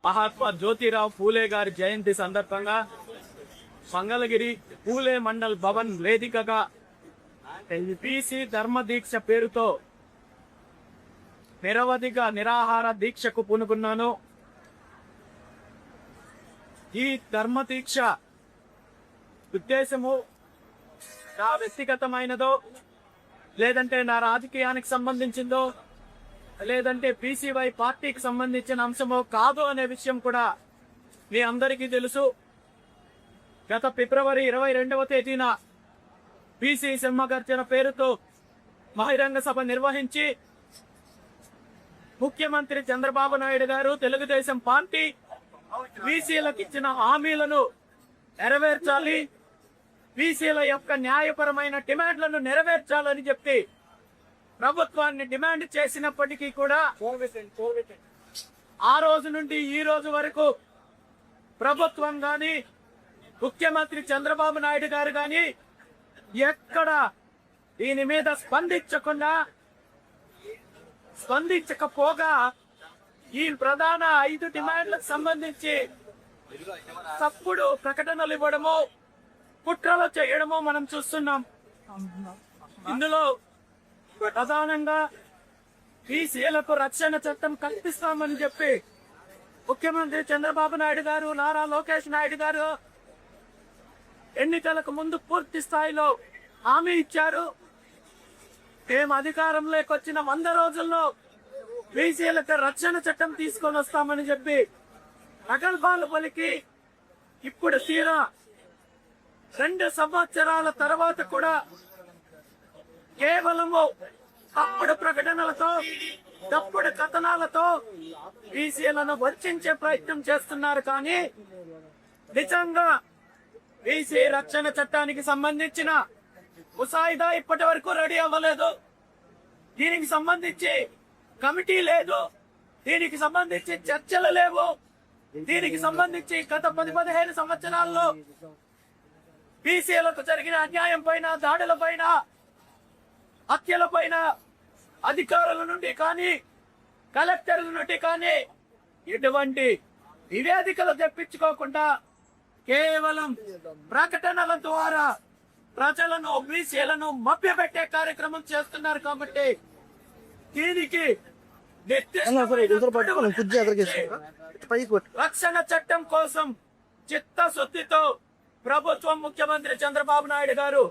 మహాత్మా జ్యోతిరావు ఫూలే గారి జయంతి సందర్భంగా మంగళగిరి పూలే మండల్ భవన్ వేదికగా బీసీ ధర్మదీక్ష పేరుతో నిరవధిక నిరాహార దీక్షకు పూనుకున్నాను. ఈ ధర్మదీక్ష ఉద్దేశము నా వ్యక్తిగతమైనదో, లేదంటే నా రాజకీయానికి సంబంధించిందో, లేదంటే బీసీవై పార్టీకి సంబంధించిన అంశమో కాదు అనే విషయం కూడా మీ అందరికీ తెలుసు. గత ఫిబ్రవరి 22వ తేదీన బీసీ సింహగర్జన పేరుతో బహిరంగ సభ నిర్వహించి ముఖ్యమంత్రి చంద్రబాబు నాయుడు గారు, తెలుగుదేశం పార్టీ బీసీలకు ఇచ్చిన హామీలను నెరవేర్చాలి, బీసీల యొక్క న్యాయపరమైన డిమాండ్లను నెరవేర్చాలని చెప్పి ప్రభుత్వాన్ని డిమాండ్ చేసినప్పటికీ కూడా ఆ రోజు నుండి ఈ రోజు వరకు ప్రభుత్వం గాని, ముఖ్యమంత్రి చంద్రబాబు నాయుడు గారు గాని ఎక్కడ దీని మీద స్పందించకపోగా ఈ ప్రధాన 5 డిమాండ్లకు సంబంధించి తప్పుడు ప్రకటనలు ఇవ్వడము, కుట్రలు చేయడము మనం చూస్తున్నాం. ఇందులో ప్రధానంగా బీసీలకు రక్షణ చట్టం కల్పిస్తామని చెప్పి ముఖ్యమంత్రి చంద్రబాబు నాయుడు గారు, నారా లోకేష్ నాయుడు గారు ఎన్నికలకు ముందు పూర్తి స్థాయిలో హామీ ఇచ్చారు. మేము అధికారంలోకి వచ్చిన 100 రోజుల్లో బీసీలకు రక్షణ చట్టం తీసుకొని వస్తామని చెప్పి ప్రగల్భాలు పలికి ఇప్పుడు తీరా 2 సంవత్సరాల తర్వాత కూడా కేవలము తప్పుడు ప్రకటనలతో, తప్పుడు కథనాలతో బీసీలను వంచే ప్రయత్నం చేస్తున్నారు. కానీ నిజంగా బీసీ రక్షణ చట్టానికి సంబంధించిన ముసాయిదా ఇప్పటి వరకు రెడీ అవ్వలేదు. దీనికి సంబంధించి కమిటీ లేదు, దీనికి సంబంధించి చర్చలు లేవు, దీనికి సంబంధించి గత 10-15 సంవత్సరాల్లో బీసీలకు జరిగిన అన్యాయం పైన, దాడుల పైన, హత్యల పైన అధికారుల నుండి కానీ, కలెక్టర్ల నుండి కానీ ఎటువంటి నివేదికలు తెప్పించుకోకుండా కేవలం ప్రకటనల ద్వారా ప్రజలను, బీసీలను మభ్యపెట్టే కార్యక్రమం చేస్తున్నారు. కాబట్టి దీనికి రక్షణ చట్టం కోసం చిత్తశుద్ధితో ప్రభుత్వం, ముఖ్యమంత్రి చంద్రబాబు నాయుడు గారు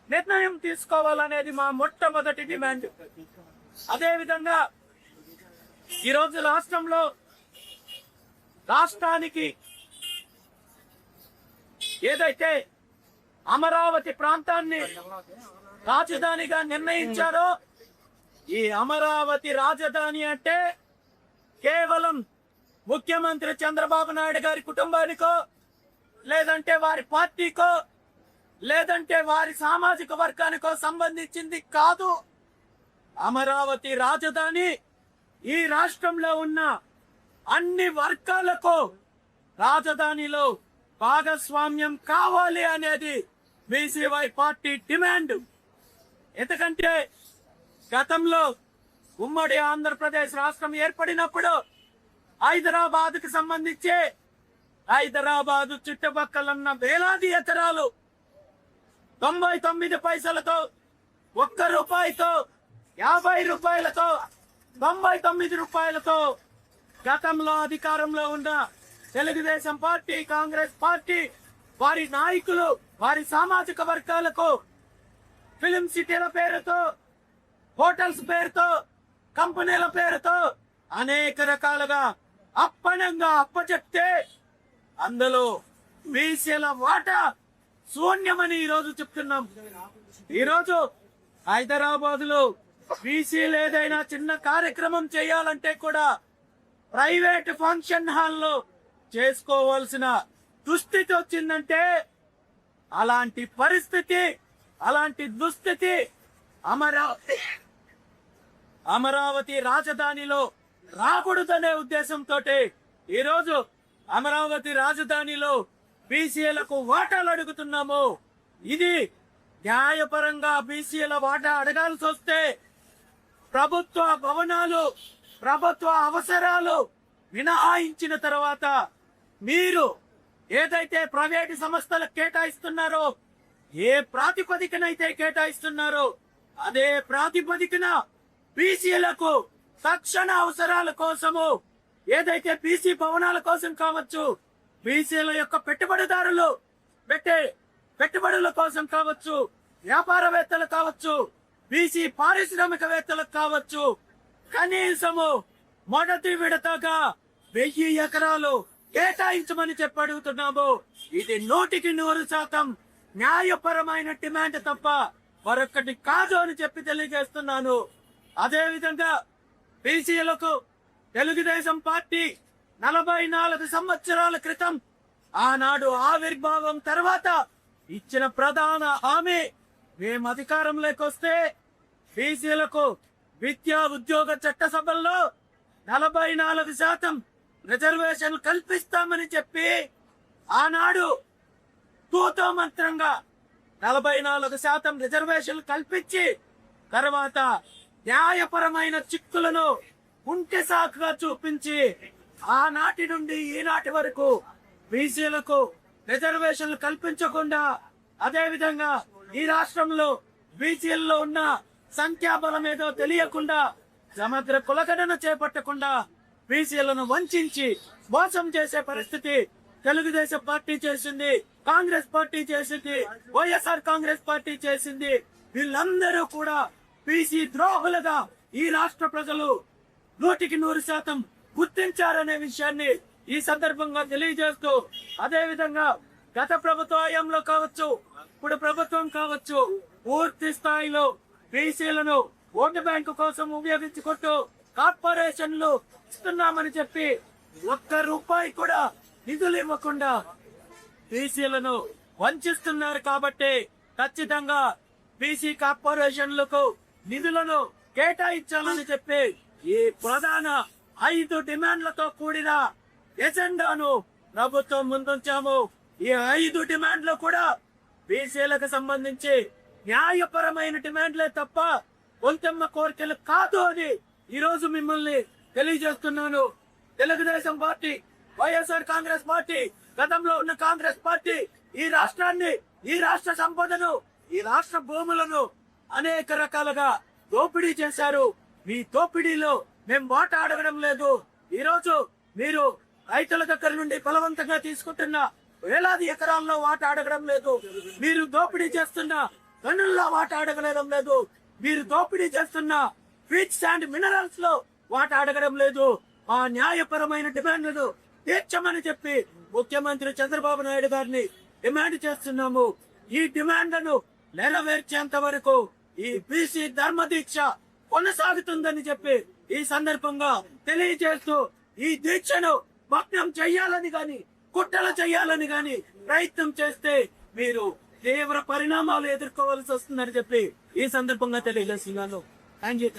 నిర్ణయం తీసుకోవాలనేది మా మొట్టమొదటి డిమాండ్. అదేవిధంగా ఈరోజు రాష్ట్రానికి ఏదైతే అమరావతి ప్రాంతాన్ని రాజధానిగా నిర్ణయించారో, ఈ అమరావతి రాజధాని అంటే కేవలం ముఖ్యమంత్రి చంద్రబాబు నాయుడు గారి కుటుంబానికో, లేదంటే వారి పార్టీకో, లేదంటే వారి సామాజిక వర్గానికో సంబంధించింది కాదు. అమరావతి రాజధాని ఈ రాష్ట్రంలో ఉన్న అన్ని వర్గాలకు రాజధానిలో భాగస్వామ్యం కావాలి అనేది బీసీవై పార్టీ డిమాండ్. ఎందుకంటే గతంలో ఉమ్మడి ఆంధ్రప్రదేశ్ రాష్ట్రం ఏర్పడినప్పుడు హైదరాబాద్ కు సంబంధించి హైదరాబాద్ చుట్టుపక్కల వేలాది ఎకరాలు 99 పైసలతో, 1 రూపాయితో, 50 రూపాయలతో, 99 రూపాయలతో గతంలో అధికారంలో ఉన్న తెలుగుదేశం పార్టీ, కాంగ్రెస్ పార్టీ వారి నాయకులు వారి సామాజిక వర్గాలకు ఫిలిం సిటీల పేరుతో, హోటల్స్ పేరుతో, కంపెనీల పేరుతో అనేక రకాలుగా అప్పనంగా అప్పచెప్తే అందులో బీసీల వాటా శూన్యమని ఈరోజు చెప్తున్నాం. ఈరోజు హైదరాబాద్ లో బీసీలు ఏదైనా చిన్న కార్యక్రమం చేయాలంటే కూడా ప్రైవేట్ ఫంక్షన్ హాల్లో చేసుకోవాల్సిన దుస్థితి వచ్చిందంటే, అలాంటి పరిస్థితి, అలాంటి దుస్థితి అమరావతి రాజధానిలో రాకూడదనే ఉద్దేశంతో ఈరోజు అమరావతి రాజధానిలో బీసీలకు వాటాలు అడుగుతున్నాము. ఇది న్యాయపరంగా బీసీల వాటా అడగాల్సి వస్తే ప్రభుత్వ భవనాలు, ప్రభుత్వ అవసరాలు మినహాయించిన తర్వాత మీరు ఏదైతే ప్రైవేటు సంస్థలకు కేటాయిస్తున్నారో, ఏ ప్రాతిపదికనైతే కేటాయిస్తున్నారో అదే ప్రాతిపదికన బీసీలకు తక్షణ అవసరాల కోసము ఏదైతే బీసీ భవనాల కోసం కావచ్చు, బీసీల యొక్క పెట్టుబడిదారులు పెట్టే పెట్టుబడుల కోసం కావచ్చు, వ్యాపారవేత్తలు కావచ్చు, బీసీ పారిశ్రామికవేత్తలకు కావచ్చు, కనీసము మొదటి విడతగా 1000 ఎకరాలు కేటాయించమని చెప్పి అడుగుతున్నాము. ఇది 100% న్యాయపరమైన డిమాండ్ తప్ప మరొకటి కాదు అని చెప్పి తెలియజేస్తున్నాను. అదే విధంగా బీసీలకు తెలుగుదేశం పార్టీ 44 సంవత్సరాల క్రితం ఆనాడు ఆవిర్భావం తర్వాత ఇచ్చిన ప్రధాన హామీ, మేము అధికారంలోకి వస్తే బీసీలకు విద్యా ఉద్యోగ చట్టసభల్లో 44% రిజర్వేషన్లు కల్పిస్తామని చెప్పి ఆనాడు తూతో మంత్రంగా 44% రిజర్వేషన్లు కల్పించి తర్వాత న్యాయపరమైన చిక్కులను ఉంటే సాకుగా చూపించి ఆనాటి నుండి ఈనాటి వరకు బీసీలకు రిజర్వేషన్లు కల్పించకుండా, అదే విధంగా ఈ రాష్ట్రంలో బీసీల్లో ఉన్న సంఖ్యాబలం ఏదో తెలియకుండా సమగ్ర కులగణన చేపట్టకుండా బీసీలను వంచి మోసం చేసే పరిస్థితి తెలుగుదేశం పార్టీ చేసింది, కాంగ్రెస్ పార్టీ చేసింది, వైఎస్ఆర్ కాంగ్రెస్ పార్టీ చేసింది. వీళ్ళందరూ కూడా బీసీ ద్రోహులుగా ఈ రాష్ట్ర ప్రజలు 100% గుర్తించారనే విషయాన్ని ఈ సందర్భంగా తెలియజేస్తూ, అదే విధంగా గత ప్రభుత్వ హయాంలో కావచ్చు, ఇప్పుడు ప్రభుత్వం కావచ్చు, పూర్తి స్థాయిలో బీసీలను ఓటు బ్యాంకు కోసం ఉపయోగించుకుంటూ కార్పొరేషన్లు ఇస్తున్నామని చెప్పి ₹1 కూడా నిధులు ఇవ్వకుండా బీసీలను వంచిస్తున్నారు. కాబట్టి ఖచ్చితంగా బీసీ కార్పొరేషన్లకు నిధులను కేటాయించాలని చెప్పి ఈ ప్రధాన 5 డిమాండ్లతో కూడిన ఎజెండాను ప్రభుత్వం ముందుంచాము. ఈ 5 డిమాండ్లు కూడా బీసీలకు సంబంధించి న్యాయపరమైన డిమాండ్లే తప్ప కొంతమ్మ కోరికలు కాదు అని ఈ రోజు మిమ్మల్ని తెలియజేస్తున్నాను. తెలుగుదేశం పార్టీ, వైఎస్ఆర్ కాంగ్రెస్ పార్టీ, గతంలో ఉన్న కాంగ్రెస్ పార్టీ ఈ రాష్ట్రాన్ని, ఈ రాష్ట్ర సంపదను, ఈ రాష్ట్ర భూములను అనేక రకాలుగా దోపిడీ చేశారు. మీ దోపిడీలో మేము వాటా అడగడం లేదు. ఈ రోజు మీరు రైతుల దగ్గర నుండి బలవంతంగా తీసుకుంటున్న వేలాది ఎకరాల్లో వాటా అడగడం లేదు. మీరు దోపిడీ చేస్తున్న గనుల్లో వాటా అడగడం లేదు. మీరు దోపిడీ చేస్తున్న ఫీడ్స్ అండ్ మినరల్స్ లో వాటా అడగడం లేదు. ఆ న్యాయపరమైన డిమాండ్లను తీర్చమని చెప్పి ముఖ్యమంత్రి చంద్రబాబు నాయుడు గారిని డిమాండ్ చేస్తున్నాము. ఈ డిమాండ్లను నెరవేర్చేంత వరకు ఈ బీసీ ధర్మ దీక్ష కొనసాగుతుందని చెప్పి ఈ సందర్భంగా తెలియజేస్తూ, ఈ దీక్షను భగ్నం చెయ్యాలని గాని, కుట్రలు చెయ్యాలని గాని ప్రయత్నం చేస్తే మీరు తీవ్ర పరిణామాలు ఎదుర్కోవాల్సి వస్తుందని చెప్పి ఈ సందర్భంగా తెలియజేస్తున్నాను. Thank you.